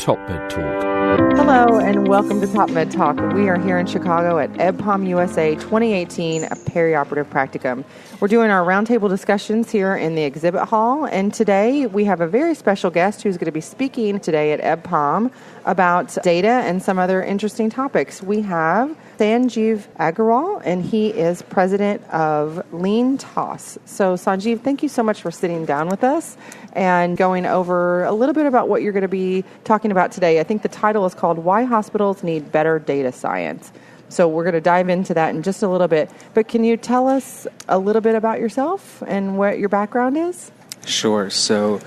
Top Med Talk. Hello and welcome to Top Med Talk. We are here in Chicago at EBPOM USA 2018, a perioperative practicum. We're doing our roundtable discussions here in the exhibit hall, and today we have a very special guest who's going to be speaking today at EBPOM about data and some other interesting topics. We have Sanjeev Agrawal, and he is president of LeanTaaS. So Sanjeev, thank you so much for sitting down with us and going over a little bit about what you're going to be talking about today. I think the title is called Why Hospitals Need Better Data Science. So we're going to dive into that in just a little bit. But can you tell us a little bit about yourself and what your background is? Sure. So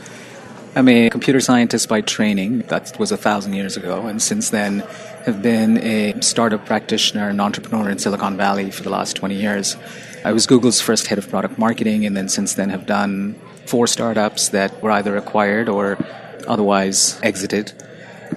I'm a computer scientist by training. That was 1,000 years ago. And since then have been a startup practitioner and entrepreneur in Silicon Valley for the last 20 years. I was Google's first head of product marketing, and then since then have done 4 startups that were either acquired or otherwise exited.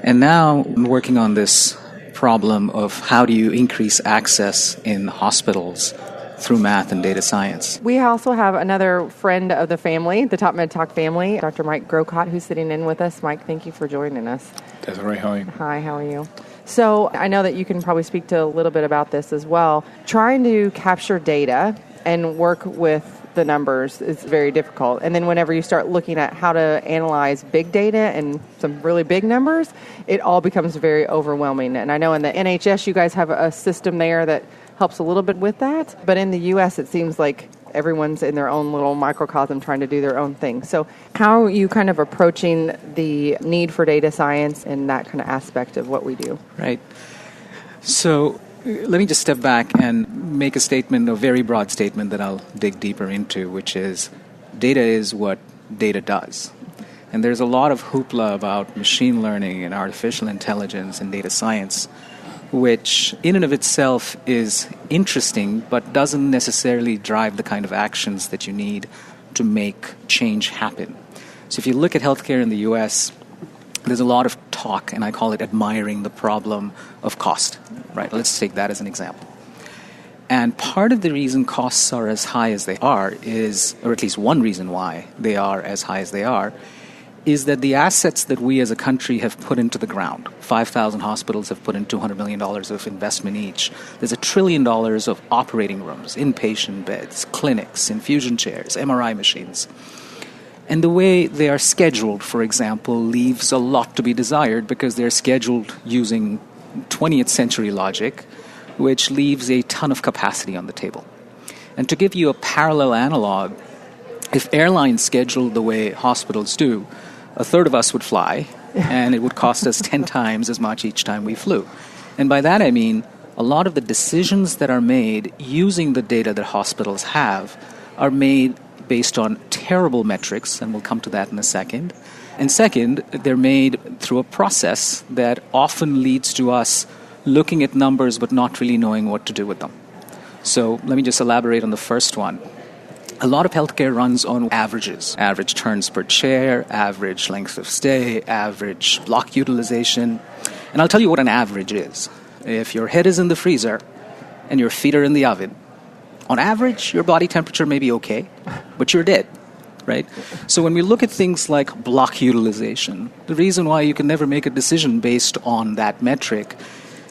And now I'm working on this problem of how do you increase access in hospitals through math and data science. We also have another friend of the family, the Top Med Talk family, Dr. Mike Grocott, who's sitting in with us. Mike, thank you for joining us. Desiree, how are you? Hi, how are you? So I know that you can probably speak to a little bit about this as well. Trying to capture data and work with the numbers is very difficult. And then whenever you start looking at how to analyze big data and some really big numbers, it all becomes very overwhelming. And I know in the NHS, you guys have a system there that helps a little bit with that. But in the U.S., it seems like everyone's in their own little microcosm trying to do their own thing. So how are you kind of approaching the need for data science and that kind of aspect of what we do? Right. So let me just step back and make a statement, a very broad statement that I'll dig deeper into, which is data is what data does. And there's a lot of hoopla about machine learning and artificial intelligence and data science, which in and of itself is interesting, but doesn't necessarily drive the kind of actions that you need to make change happen. So if you look at healthcare in the U.S., there's a lot of talk, and I call it admiring the problem of cost. Right? Let's take that as an example. And part of the reason costs are as high as they are is, or at least one reason why they are as high as they are, is that the assets that we as a country have put into the ground, 5,000 hospitals have put in $200 million of investment each. There's $1 trillion of operating rooms, inpatient beds, clinics, infusion chairs, MRI machines. And the way they are scheduled, for example, leaves a lot to be desired because they're scheduled using 20th century logic, which leaves a ton of capacity on the table. And to give you a parallel analog, if airlines scheduled the way hospitals do, a third of us would fly, and it would cost us 10 times as much each time we flew. And by that I mean a lot of the decisions that are made using the data that hospitals have are made based on terrible metrics, and we'll come to that in a second. And second, they're made through a process that often leads to us looking at numbers but not really knowing what to do with them. So let me just elaborate on the first one. A lot of healthcare runs on averages. Average turns per chair, average length of stay, average block utilization. And I'll tell you what an average is. If your head is in the freezer and your feet are in the oven, on average, your body temperature may be okay, but you're dead, right? So when we look at things like block utilization, the reason why you can never make a decision based on that metric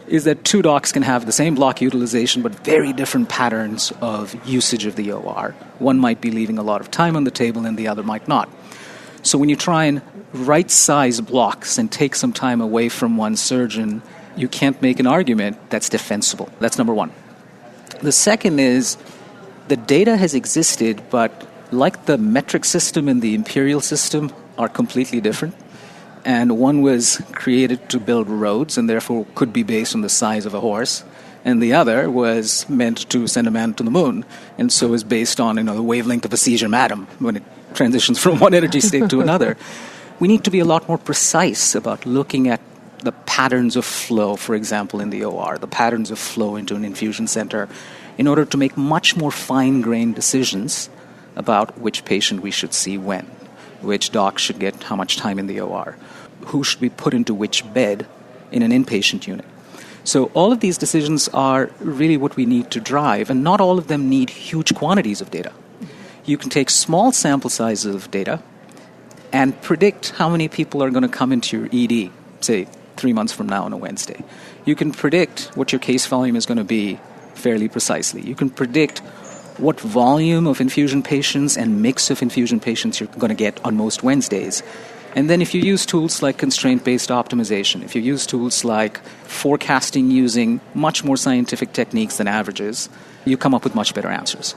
is that 2 docs can have the same block utilization but very different patterns of usage of the OR. One might be leaving a lot of time on the table and the other might not. So when you try and right-size blocks and take some time away from one surgeon, you can't make an argument that's defensible. That's number one. The second is the data has existed, but like the metric system and the imperial system are completely different. And one was created to build roads and therefore could be based on the size of a horse. And the other was meant to send a man to the moon. And so is based on the wavelength of a cesium atom when it transitions from one energy state to another. We need to be a lot more precise about looking at the patterns of flow, for example, in the OR, the patterns of flow into an infusion center, in order to make much more fine-grained decisions about which patient we should see when, which doc should get how much time in the OR, who should be put into which bed in an inpatient unit. So all of these decisions are really what we need to drive, and not all of them need huge quantities of data. You can take small sample sizes of data and predict how many people are going to come into your ED say, 3 months from now on a Wednesday. You can predict what your case volume is going to be fairly precisely. You can predict what volume of infusion patients and mix of infusion patients you're going to get on most Wednesdays. And then if you use tools like constraint-based optimization, if you use tools like forecasting using much more scientific techniques than averages, you come up with much better answers.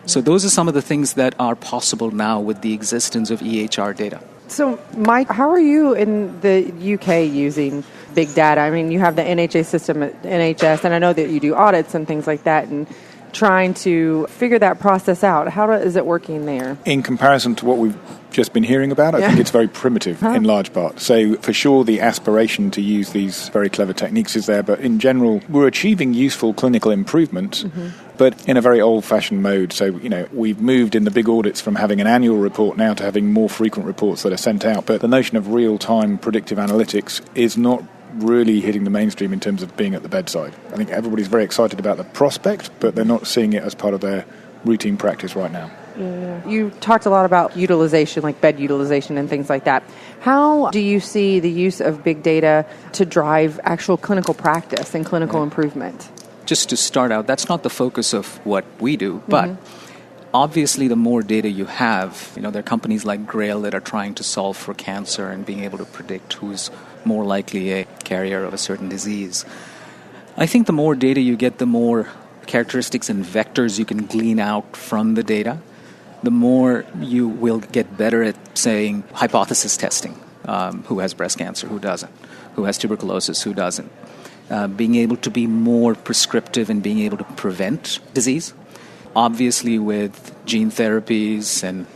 So those are some of the things that are possible now with the existence of EHR data. So, Mike, how are you in the UK using big data? I mean, you have the NHA system at NHS, and I know that you do audits and things like that, and trying to figure that process out. How is it working there? In comparison to what we've just been hearing about, I think it's very primitive in large part. So for sure, the aspiration to use these very clever techniques is there, but in general, we're achieving useful clinical improvement, but in a very old-fashioned mode. So, we've moved in the big audits from having an annual report now to having more frequent reports that are sent out. But the notion of real-time predictive analytics is not really hitting the mainstream in terms of being at the bedside. I think everybody's very excited about the prospect, but they're not seeing it as part of their routine practice right now. Yeah. You talked a lot about utilization, like bed utilization and things like that. How do you see the use of big data to drive actual clinical practice and clinical improvement? Just to start out, that's not the focus of what we do, but obviously the more data you have, there are companies like Grail that are trying to solve for cancer and being able to predict who's more likely a carrier of a certain disease. I think the more data you get, the more characteristics and vectors you can glean out from the data, the more you will get better at saying hypothesis testing. Who has breast cancer, who doesn't? Who has tuberculosis, who doesn't? Being able to be more prescriptive and being able to prevent disease. Obviously with gene therapies and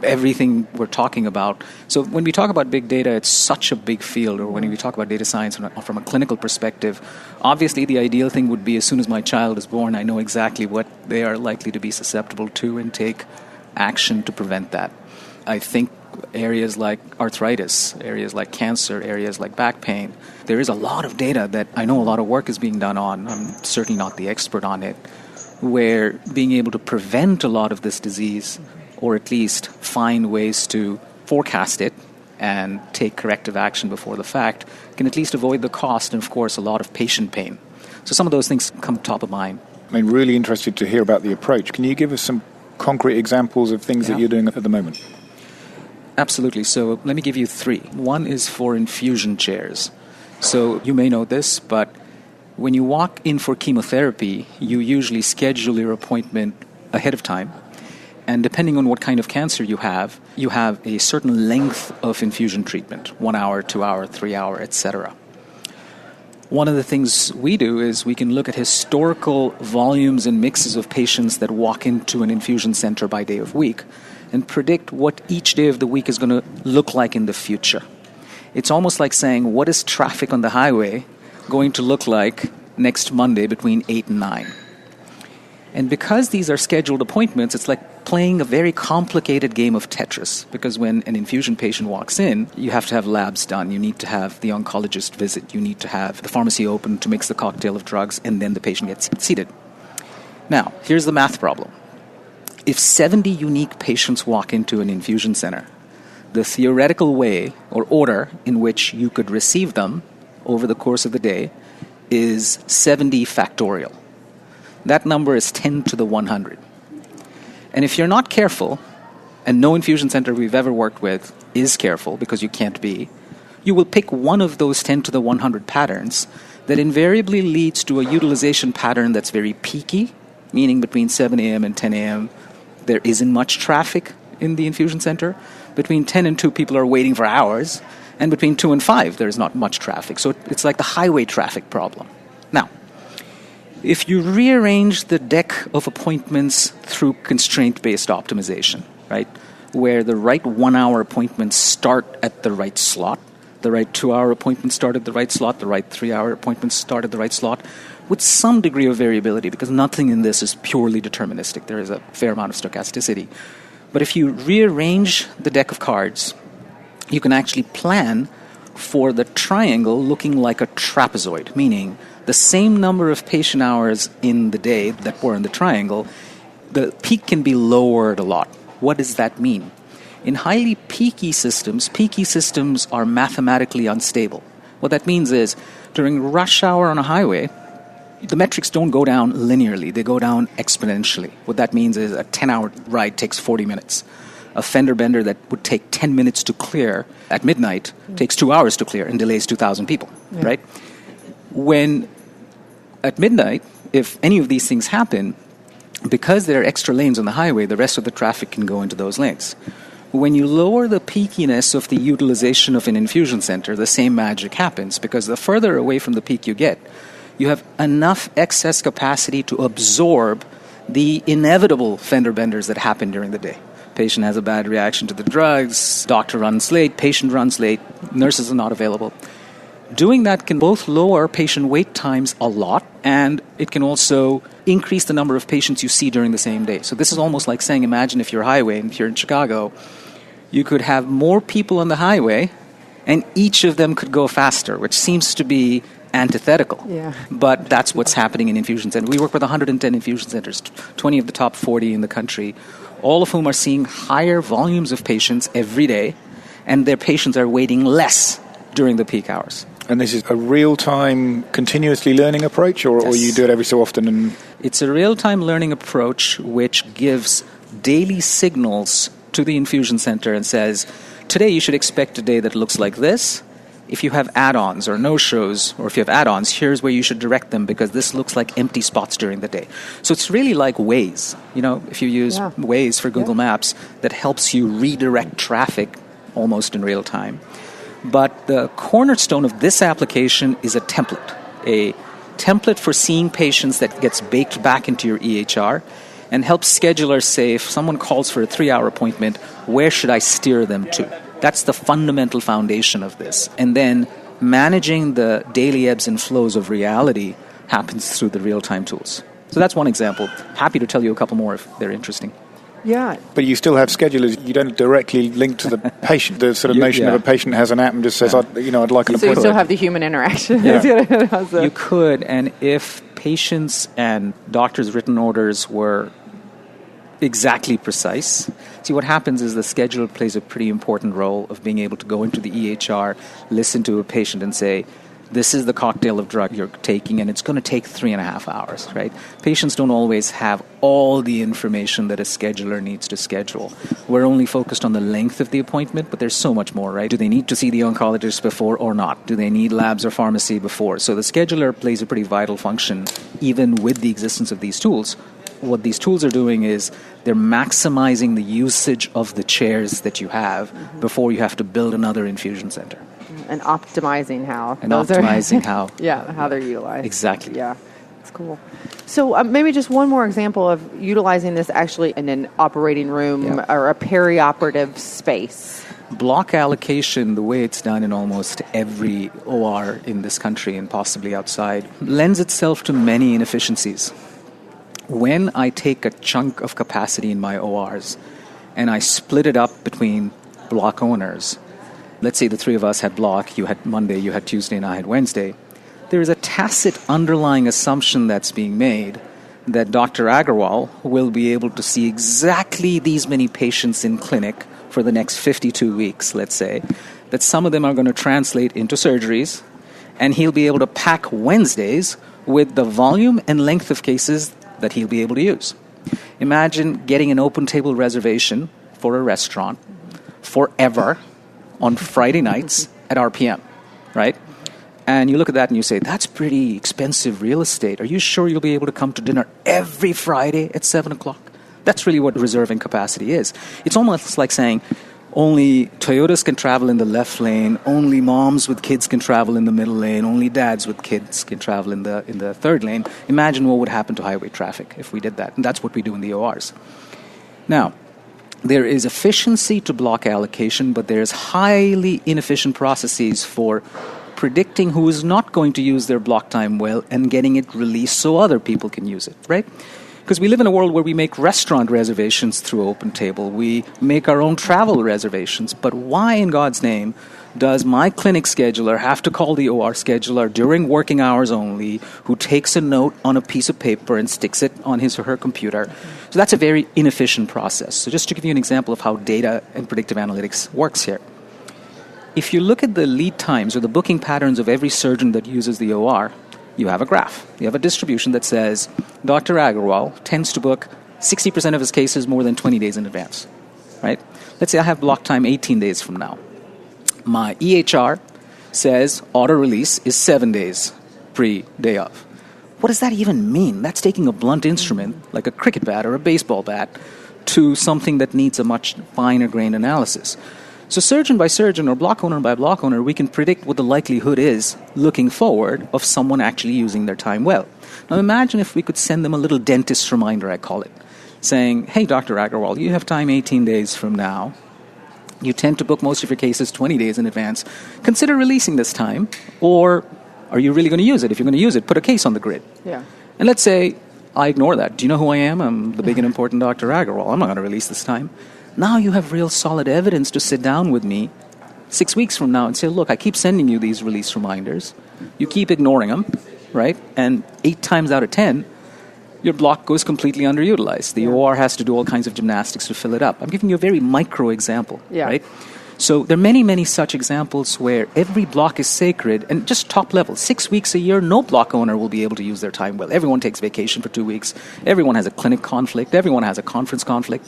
everything we're talking about. So when we talk about big data, it's such a big field, or when we talk about data science from a clinical perspective, obviously the ideal thing would be as soon as my child is born, I know exactly what they are likely to be susceptible to and take action to prevent that. I think areas like arthritis, areas like cancer, areas like back pain, there is a lot of data that I know a lot of work is being done on. I'm certainly not the expert on it, where being able to prevent a lot of this disease, or at least find ways to forecast it and take corrective action before the fact, can at least avoid the cost and, of course, a lot of patient pain. So some of those things come top of mind. I'm really interested to hear about the approach. Can you give us some concrete examples of things that you're doing at the moment? Absolutely. So let me give you 3. One is for infusion chairs. So you may know this, but when you walk in for chemotherapy, you usually schedule your appointment ahead of time. And depending on what kind of cancer you have a certain length of infusion treatment, 1 hour, 2 hour, 3 hour, etc. One of the things we do is we can look at historical volumes and mixes of patients that walk into an infusion center by day of week and predict what each day of the week is going to look like in the future. It's almost like saying, what is traffic on the highway going to look like next Monday between 8 and 9? And because these are scheduled appointments, it's like playing a very complicated game of Tetris, because when an infusion patient walks in, you have to have labs done, you need to have the oncologist visit, you need to have the pharmacy open to mix the cocktail of drugs, and then the patient gets seated. Now, here's the math problem. If 70 unique patients walk into an infusion center, the theoretical way or order in which you could receive them over the course of the day is 70 factorial. That number is 10 to the 100. And if you're not careful, and no infusion center we've ever worked with is careful because you can't be, you will pick one of those 10 to the 100 patterns that invariably leads to a utilization pattern that's very peaky, meaning between 7 a.m. and 10 a.m. there isn't much traffic in the infusion center. Between 10 and 2 people are waiting for hours, and between 2 and 5 there's not much traffic. So it's like the highway traffic problem. Now, if you rearrange the deck of appointments through constraint-based optimization, right, where the right 1 hour appointments start at the right slot, the right 2 hour appointments start at the right slot, the right 3 hour appointments start at the right slot, with some degree of variability, because nothing in this is purely deterministic. There is a fair amount of stochasticity. But if you rearrange the deck of cards, you can actually plan for the triangle looking like a trapezoid, meaning the same number of patient hours in the day that were in the triangle, the peak can be lowered a lot. What does that mean? In highly peaky systems are mathematically unstable. What that means is during rush hour on a highway, the metrics don't go down linearly. They go down exponentially. What that means is a 10-hour ride takes 40 minutes. A fender bender that would take 10 minutes to clear at midnight takes 2 hours to clear and delays 2,000 people, right? When at midnight, if any of these things happen, because there are extra lanes on the highway, the rest of the traffic can go into those lanes. When you lower the peakiness of the utilization of an infusion center, the same magic happens, because the further away from the peak you get, you have enough excess capacity to absorb the inevitable fender benders that happen during the day. Patient has a bad reaction to the drugs, doctor runs late, patient runs late, nurses are not available. Doing that can both lower patient wait times a lot, and it can also increase the number of patients you see during the same day. So this is almost like saying, imagine if you're highway and if you're in Chicago, you could have more people on the highway and each of them could go faster, which seems to be antithetical. Yeah. But that's what's happening in infusion centers. We work with 110 infusion centers, 20 of the top 40 in the country, all of whom are seeing higher volumes of patients every day, and their patients are waiting less during the peak hours. And this is a real-time, continuously learning approach, or you do it every so often? And It's a real-time learning approach which gives daily signals to the infusion center and says, today you should expect a day that looks like this. If you have add-ons or no-shows, or if you have add-ons, here's where you should direct them because this looks like empty spots during the day. So it's really like Waze. You know, if you use Waze for Google Maps, that helps you redirect traffic almost in real time. But the cornerstone of this application is a template for seeing patients that gets baked back into your EHR and helps schedulers say, if someone calls for a 3-hour appointment, where should I steer them to? That's the fundamental foundation of this. And then managing the daily ebbs and flows of reality happens through the real-time tools. So that's one example. Happy to tell you a couple more if they're interesting. Yeah. But you still have schedulers. You don't directly link to the patient. The sort of notion of a patient has an app and just says, I'd like an appointment. So you still have the human interaction. You could, and if patients and doctors' written orders were exactly precise. See, what happens is the scheduler plays a pretty important role of being able to go into the EHR, listen to a patient and say, this is the cocktail of drug you're taking, and it's going to take 3.5 hours, right? Patients don't always have all the information that a scheduler needs to schedule. We're only focused on the length of the appointment, but there's so much more, right? Do they need to see the oncologist before or not? Do they need labs or pharmacy before? So the scheduler plays a pretty vital function, even with the existence of these tools. What these tools are doing is they're maximizing the usage of the chairs that you have before you have to build another infusion center. And optimizing how. How they're utilized. Exactly. Yeah, it's cool. So maybe just one more example of utilizing this actually in an operating room or a perioperative space. Block allocation, the way it's done in almost every OR in this country and possibly outside, lends itself to many inefficiencies. When I take a chunk of capacity in my ORs and I split it up between block owners, let's say the three of us had block, you had Monday, you had Tuesday, and I had Wednesday, there is a tacit underlying assumption that's being made that Dr. Agrawal will be able to see exactly these many patients in clinic for the next 52 weeks, let's say, that some of them are going to translate into surgeries, and he'll be able to pack Wednesdays with the volume and length of cases that he'll be able to use. Imagine getting an open table reservation for a restaurant forever on Friday nights at RPM, right? And you look at that and you say, that's pretty expensive real estate. Are you sure you'll be able to come to dinner every Friday at 7 o'clock? That's really what reserving capacity is. It's almost like saying, only Toyotas can travel in the left lane, only moms with kids can travel in the middle lane, only dads with kids can travel in the third lane. Imagine what would happen to highway traffic if we did that. And that's what we do in the ORs. Now, there is efficiency to block allocation, but there's highly inefficient processes for predicting who is not going to use their block time well and getting it released so other people can use it, right? Because we live in a world where we make restaurant reservations through Open Table. We make our own travel reservations. But why in God's name does my clinic scheduler have to call the OR scheduler during working hours only, who takes a note on a piece of paper and sticks it on his or her computer? So that's a very inefficient process. So just to give you an example of how data and predictive analytics works here. If you look at the lead times or the booking patterns of every surgeon that uses the OR, you have a graph. You have a distribution that says Dr. Agrawal tends to book 60% of his cases more than 20 days in advance, right? Let's say I have block time 18 days from now. My EHR says auto release is 7 days pre-day of. What does that even mean? That's taking a blunt instrument, like a cricket bat or a baseball bat, to something that needs a much finer grained analysis. So surgeon by surgeon or block owner by block owner, we can predict what the likelihood is looking forward of someone actually using their time well. Now imagine if we could send them a little dentist reminder, I call it, saying, hey, Dr. Agrawal, you have time 18 days from now. You tend to book most of your cases 20 days in advance. Consider releasing this time, or are you really going to use it? If you're going to use it, put a case on the grid. Yeah. And let's say I ignore that. Do you know who I am? I'm the big and important Dr. Agrawal. I'm not going to release this time. Now you have real solid evidence to sit down with me 6 weeks from now and say, look, I keep sending you these release reminders. You keep ignoring them, right? And 8 times out of 10, your block goes completely underutilized. The OR has to do all kinds of gymnastics to fill it up. I'm giving you a very micro example, right? So there are many, many such examples where every block is sacred, and just top level, 6 weeks a year, no block owner will be able to use their time well. Everyone takes vacation for 2 weeks. Everyone has a clinic conflict. Everyone has a conference conflict.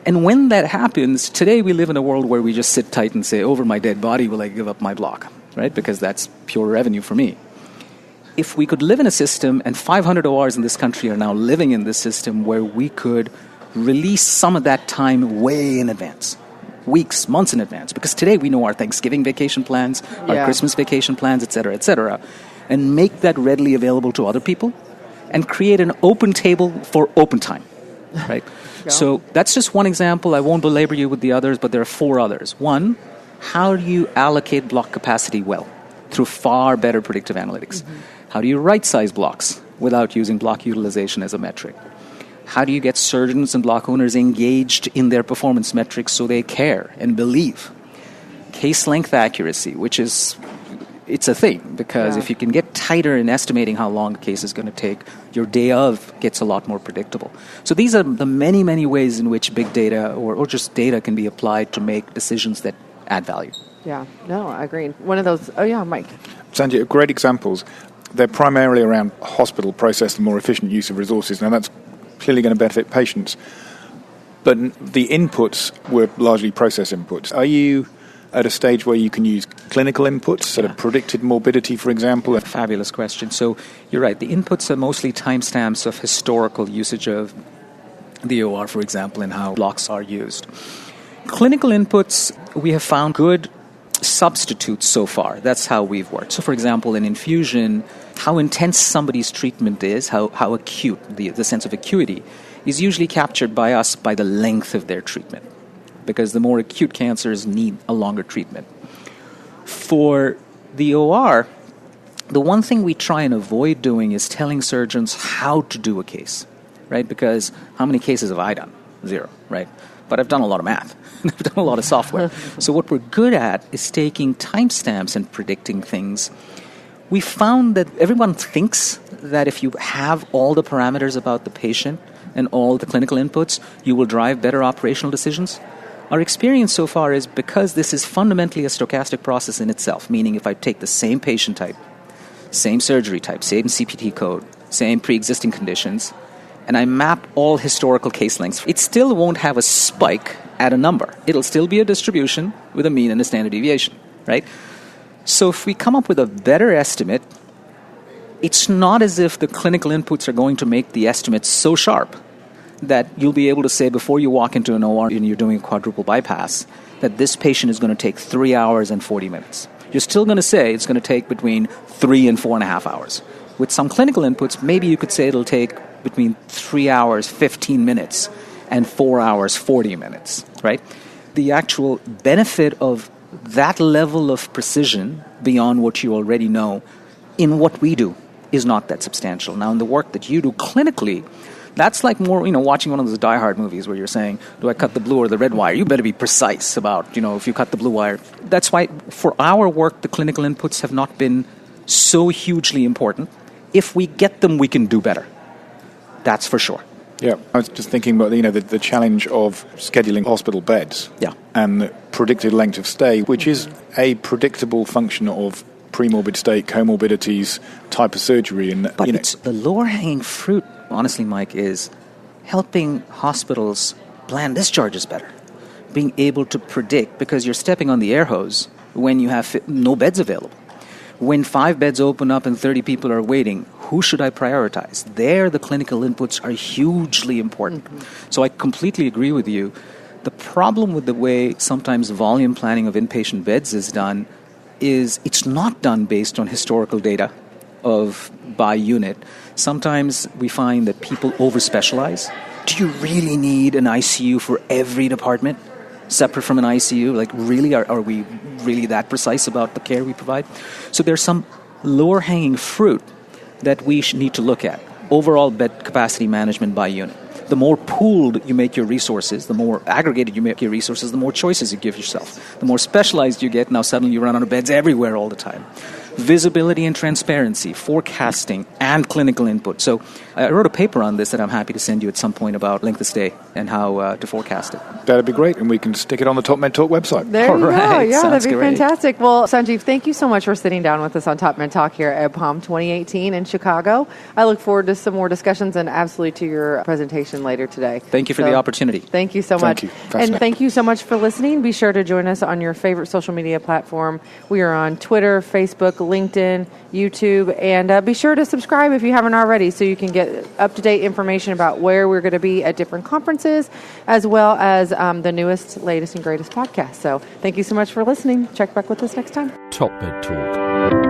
And when that happens, today we live in a world where we just sit tight and say, over my dead body will I give up my block, right? Because that's pure revenue for me. If we could live in a system, and 500 ORs in this country are now living in this system, where we could release some of that time way in advance, weeks, months in advance, because today we know our Thanksgiving vacation plans, our Christmas vacation plans, et cetera, and make that readily available to other people and create an open table for open time, right? So that's just one example. I won't belabor you with the others, but there are 4 others. One, how do you allocate block capacity well through far better predictive analytics? Mm-hmm. How do you right-size blocks without using block utilization as a metric? How do you get surgeons and block owners engaged in their performance metrics so they care and believe? Case length accuracy, which is, it's a thing, because if you can get tighter in estimating how long a case is going to take, your day of gets a lot more predictable. So these are the many, many ways in which big data or just data can be applied to make decisions that add value. Yeah, no, I agree. One of those, Mike. Sanjeev, great examples. They're primarily around hospital process and more efficient use of resources. Now, that's clearly going to benefit patients. But the inputs were largely process inputs. Are you at a stage where you can use clinical inputs, sort of predicted morbidity, for example? Fabulous question. So you're right. The inputs are mostly timestamps of historical usage of the OR, for example, and how blocks are used. Clinical inputs, we have found good substitutes so far. That's how we've worked. So, for example, in infusion, how intense somebody's treatment is, how acute, the sense of acuity, is usually captured by us by the length of their treatment, because the more acute cancers need a longer treatment. For the OR, the one thing we try and avoid doing is telling surgeons how to do a case, right? Because how many cases have I done? 0, right? But I've done a lot of math. I've done a lot of software. So what we're good at is taking timestamps and predicting things. We found that everyone thinks that if you have all the parameters about the patient and all the clinical inputs, you will drive better operational decisions. Our experience so far is, because this is fundamentally a stochastic process in itself, meaning if I take the same patient type, same surgery type, same CPT code, same pre-existing conditions, and I map all historical case lengths, it still won't have a spike at a number. It'll still be a distribution with a mean and a standard deviation, right? So if we come up with a better estimate, it's not as if the clinical inputs are going to make the estimate so sharp that you'll be able to say before you walk into an OR and you're doing a quadruple bypass that this patient is going to take 3 hours and 40 minutes. You're still going to say it's going to take between 3 and 4.5 hours. With some clinical inputs, maybe you could say it'll take between 3 hours, 15 minutes, and 4 hours, 40 minutes, right? The actual benefit of that level of precision beyond what you already know in what we do is not that substantial. Now, in the work that you do clinically, that's like more, watching one of those Die Hard movies where you're saying, do I cut the blue or the red wire? You better be precise about, if you cut the blue wire. That's why for our work, the clinical inputs have not been so hugely important. If we get them, we can do better. That's for sure. Yeah, I was just thinking about the challenge of scheduling hospital beds and predicted length of stay, which is a predictable function of premorbid state, comorbidities, type of surgery. But it's the lower-hanging fruit, honestly, Mike, is helping hospitals plan discharges better. Being able to predict, because you're stepping on the air hose when you have no beds available. When 5 beds open up and 30 people are waiting, who should I prioritize? There, the clinical inputs are hugely important. So I completely agree with you. The problem with the way sometimes volume planning of inpatient beds is done is it's not done based on historical data of by unit. Sometimes we find that people over-specialize. Do you really need an ICU for every department separate from an ICU? Like, really, are we really that precise about the care we provide? So there's some lower-hanging fruit that we need to look at. Overall bed capacity management by unit. The more pooled you make your resources, the more aggregated you make your resources, the more choices you give yourself. The more specialized you get, now suddenly you run out of beds everywhere all the time. Visibility and transparency, forecasting, and clinical input. So I wrote a paper on this that I'm happy to send you at some point about length of stay and how to forecast it. That'd be great, and we can stick it on the Top Med Talk website. There you go. Yeah, Sounds that'd be great. fantastic. Well, Sanjeev, thank you so much for sitting down with us on Top Med Talk here at EBPOM 2018 in Chicago. I look forward to some more discussions and absolutely to your presentation later today. Thank you for the opportunity. Thank you so much. Thank you. And thank you so much for listening. Be sure to join us on your favorite social media platform. We are on Twitter, Facebook, LinkedIn, YouTube, and be sure to subscribe if you haven't already so you can get up-to-date information about where we're going to be at different conferences, as well as the newest, latest, and greatest podcasts. So thank you so much for listening. Check back with us next time. Top Med Talk.